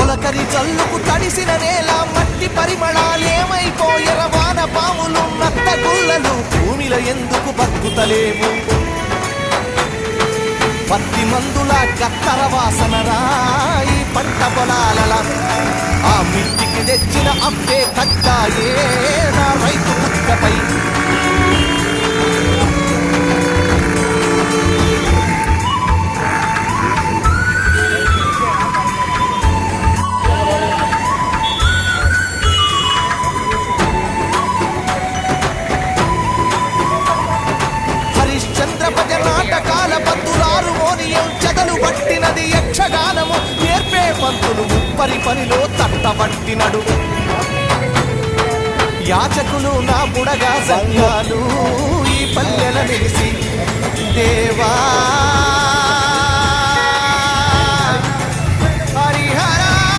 తొలకరి జల్లుకు తడిసిన నేల మట్టి పరిమళాలేమైపోయర వాన పాములు నత్త గుల్లలు భూమిలో ఎందుకు బతుకుతలేవు పత్తి మందుల గత్తర వాసన రాయి పంట పొలాల ఆ మిట్టికి తెచ్చిన అప్పే కట్టాయే నా రైతు కుక్కపై హరిశ్చంద్రపద నాటకాల పంతులారు మోనియం చెదలు పట్టినది యక్షగానము నేర్పే పంతులు ముప్పరి పనిలో తట్టబట్టినడు యాచకులు నా బుడగా సంఘాలు ఈ పల్లెల నిలిసి దేవా